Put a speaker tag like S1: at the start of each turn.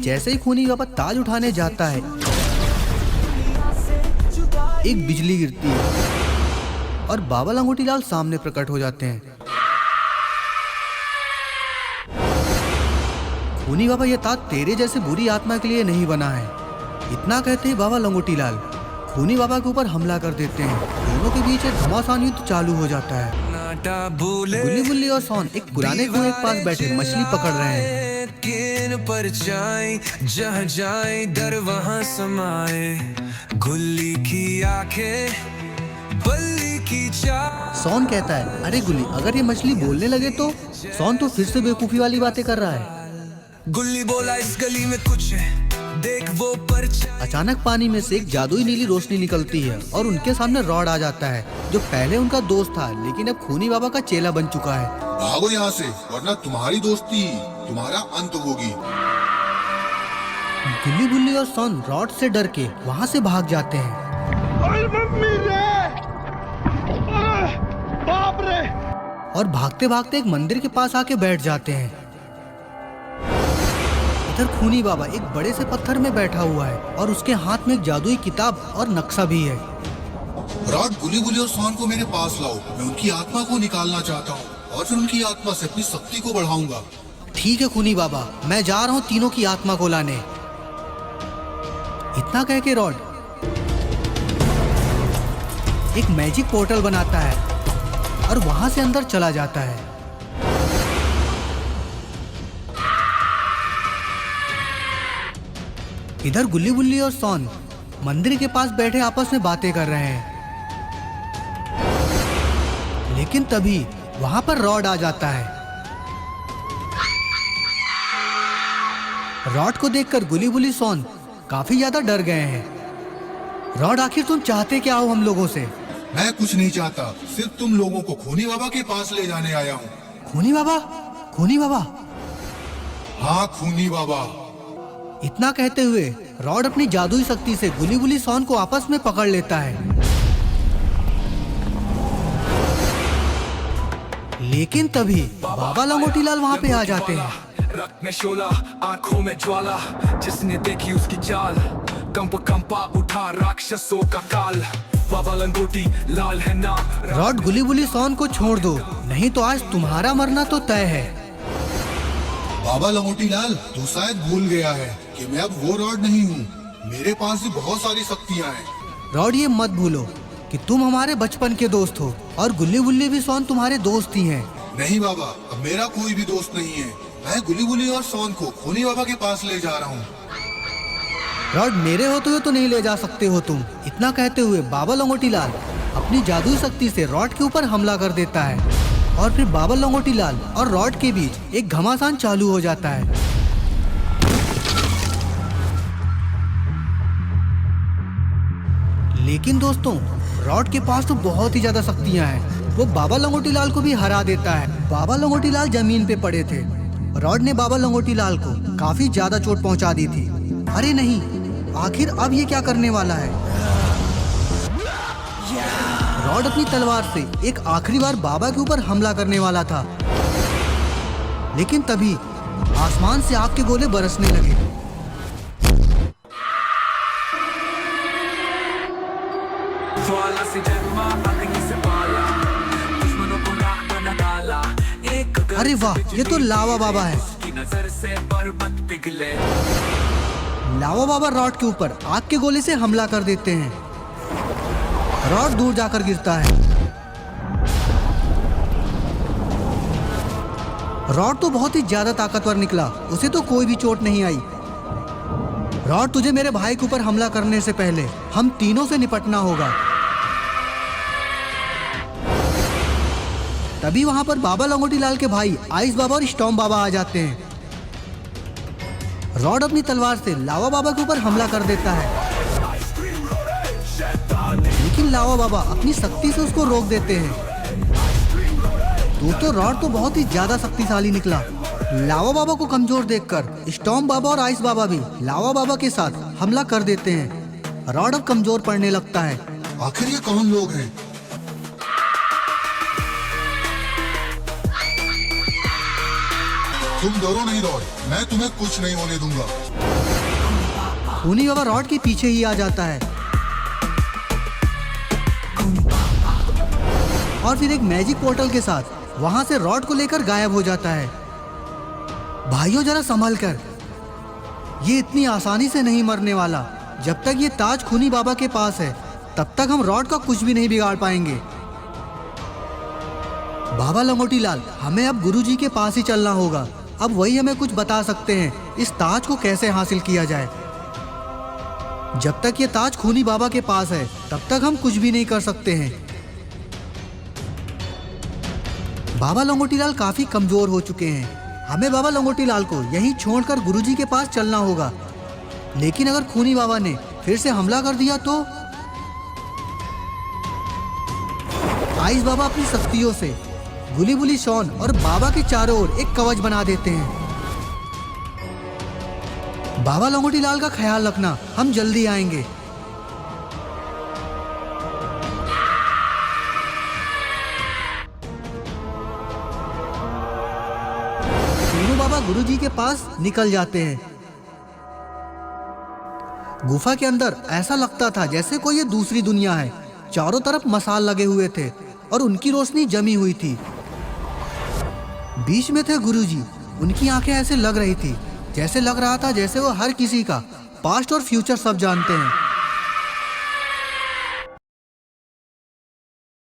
S1: जैसे ही खूनी बाबा ताज उठाने जाता है, एक बिजली गिरती है और बाबा लंगोटी लाल सामने प्रकट हो जाते हैं। खूनी बाबा, यह ताज तेरे जैसे बुरी आत्मा के लिए नहीं बना है। इतना कहते ही बाबा लंगोटी लाल खूनी बाबा के ऊपर हमला कर देते हैं। दोनों के बीच एक घमासान युद्ध चालू हो जाता है। गुल्ली गुल्ली और सोन एक पुराने कुएं के पास बैठे मछली पकड़ रहे हैं।
S2: किन पर जाए जहाँ जाए डर वहाँ समाए, गुल्ली की आंखें बल्ली की चाह।
S1: सोन कहता है, अरे गुल्ली, अगर ये मछली बोलने लगे तो? सोन तो फिर से बेवकूफी वाली बातें कर रहा है।
S2: गुल्ली बोला, इस गली में कुछ है, देख वो परछाई।
S1: अचानक पानी में से एक जादुई नीली रोशनी निकलती है और उनके सामने रॉड आ जाता है, जो पहले उनका दोस्त था लेकिन अब खूनी बाबा का चेला बन चुका है।
S3: भागो यहाँ से, वरना तुम्हारी दोस्ती तुम्हारा अंत होगी।
S1: गुल्ली गुल्ली और सोन रॉड से डर के वहाँ से भाग जाते हैं।
S4: बाप रे!
S1: और भागते भागते एक मंदिर के पास आके बैठ जाते हैं। इधर खूनी बाबा एक बड़े से पत्थर में बैठा हुआ है और उसके हाथ में एक जादुई किताब और नक्शा भी है।
S3: रॉड, गुली गुली और सोन को मेरे पास लाओ। मैं उनकी आत्मा को निकालना चाहता हूँ और फिर उनकी आत्मा से अपनी शक्ति को बढ़ाऊंगा।
S1: ठीक है खूनी बाबा, मैं जा रहा हूँ तीनों की आत्मा को लाने। इतना कह के रॉड एक मैजिक पोर्टल बनाता है और वहां से अंदर चला जाता है। इधर गुल्ली गुल्ली और सोन मंदिर के पास बैठे आपस में बातें कर रहे हैं, लेकिन तभी वहां पर रॉड आ जाता है। रॉड को देखकर गुल्ली गुल्ली सोन काफी ज्यादा डर गए हैं। रॉड, आखिर तुम चाहते क्या हो हम लोगों से?
S3: मैं कुछ नहीं चाहता, सिर्फ तुम लोगों को खूनी बाबा के पास ले जाने आया हूँ।
S1: खूनी बाबा? खूनी बाबा?
S3: हाँ, खूनी बाबा।
S1: इतना कहते हुए रॉड अपनी जादुई शक्ति से गुली गुली सोन को आपस में पकड़ लेता है। लेकिन तभी बाबा लंगोटी लाल वहाँ पे आ जाते हैं।
S2: रक्त में शोला, आंखों में ज्वाला, जिसने देखी उसकी चाल, कंपा उठा राक्षसों का काल। बाबा लंगोटी लाल है नाम।
S1: रॉड, गुली गुली सोन को छोड़ दो, नहीं तो आज तुम्हारा मरना तो तय है।
S3: बाबा लंगोटी लाल, तू शायद भूल गया है कि मैं अब वो रॉड नहीं हूँ। मेरे पास भी बहुत सारी शक्तियाँ हैं।
S1: रॉड, ये मत भूलो कि तुम हमारे बचपन के दोस्त हो और गुल्ली गुल्ली भी सोन तुम्हारे दोस्त ही हैं।
S3: नहीं बाबा, अब मेरा कोई भी दोस्त नहीं है। मैं गुली गुली और सोन को खूनी बाबा के पास ले जा रहा हूँ।
S1: रॉड, मेरे होते हुए तो नहीं ले जा सकते हो तुम। इतना कहते हुए बाबा लंगोटी लाल अपनी जादुई शक्ति से रॉड के ऊपर हमला कर देता है और फिर बाबा लंगोटी लाल और रॉड के बीच एक घमासान चालू हो जाता है। लेकिन दोस्तों, रॉड के पास तो बहुत ही ज्यादा शक्तियां हैं। वो बाबा लंगोटी लाल को भी हरा देता है। बाबा लंगोटी लाल जमीन पे पड़े थे। रॉड ने बाबा लंगोटी लाल को काफी ज्यादा चोट पहुंचा दी थी। अरे नहीं, आखिर अब ये क्या करने वाला है? रॉड अपनी तलवार से एक आखिरी बार बाबा के ऊपर हमला करने वाला था, लेकिन तभी आसमान से आग के गोले बरसने लगे। अरे वाह, ये तो लावा बाबा है। लावा बाबा रॉड के ऊपर आग के गोले से हमला कर देते हैं। रॉड दूर जाकर गिरता है। रॉड तो बहुत ही ज्यादा ताकतवर निकला, उसे तो कोई भी चोट नहीं आई। रॉड, तुझे मेरे भाई के ऊपर हमला करने से पहले हम तीनों से निपटना होगा। तभी वहां पर बाबा लंगोटी लाल के भाई आइस बाबा और स्टॉर्म बाबा आ जाते हैं। रॉड अपनी तलवार से लावा बाबा के ऊपर हमला कर देता है, लेकिन लावा बाबा अपनी शक्ति से उसको रोक देते हैं। दोस्तों, रॉड तो बहुत ही ज्यादा शक्तिशाली निकला। लावा बाबा को कमजोर देखकर स्टॉर्म बाबा और आइस बाबा भी लावा बाबा के साथ हमला कर देते हैं। रॉड अब कमजोर पड़ने लगता है।
S3: आखिर ये कौन लोग हैं? तुम डरो नहीं रॉड, मैं तुम्हें कुछ नहीं होने दूंगा।
S1: खूनी बाबा रॉड के पीछे ही आ जाता है और फिर एक मैजिक पोर्टल के साथ वहां से रॉड को लेकर गायब हो जाता है। भाइयों जरा संभल कर, ये इतनी आसानी से नहीं मरने वाला। जब तक ये ताज खूनी बाबा के पास है तब तक हम रॉड का कुछ भी नहीं बिगाड़ पाएंगे। बाबा लंगोटी लाल, हमें अब गुरुजी के पास ही चलना होगा। अब वही हमें कुछ बता सकते हैं इस ताज को कैसे हासिल किया जाए। जब तक ये ताज खूनी बाबा के पास है तब तक हम कुछ भी नहीं कर सकते हैं। बाबा लंगोटी लाल काफी कमजोर हो चुके हैं। हमें बाबा लंगोटी लाल को यहीं छोड़कर गुरुजी के पास चलना होगा। लेकिन अगर खूनी बाबा ने फिर से हमला कर दिया तो? आइस बाबा अपनी शक्तियों से गुली बुली शॉन और बाबा के चारों ओर एक कवच बना देते हैं। बाबा लंगोटी लाल का ख्याल रखना, हम जल्दी आएंगे। तीनों बाबा गुरुजी के पास निकल जाते हैं। गुफा के अंदर ऐसा लगता था जैसे कोई ये दूसरी दुनिया है। चारों तरफ मसाल लगे हुए थे और उनकी रोशनी जमी हुई थी। बीच में थे गुरुजी। उनकी आंखें ऐसे लग रही थी, जैसे लग रहा था जैसे वो हर किसी का पास्ट और फ्यूचर सब जानते हैं।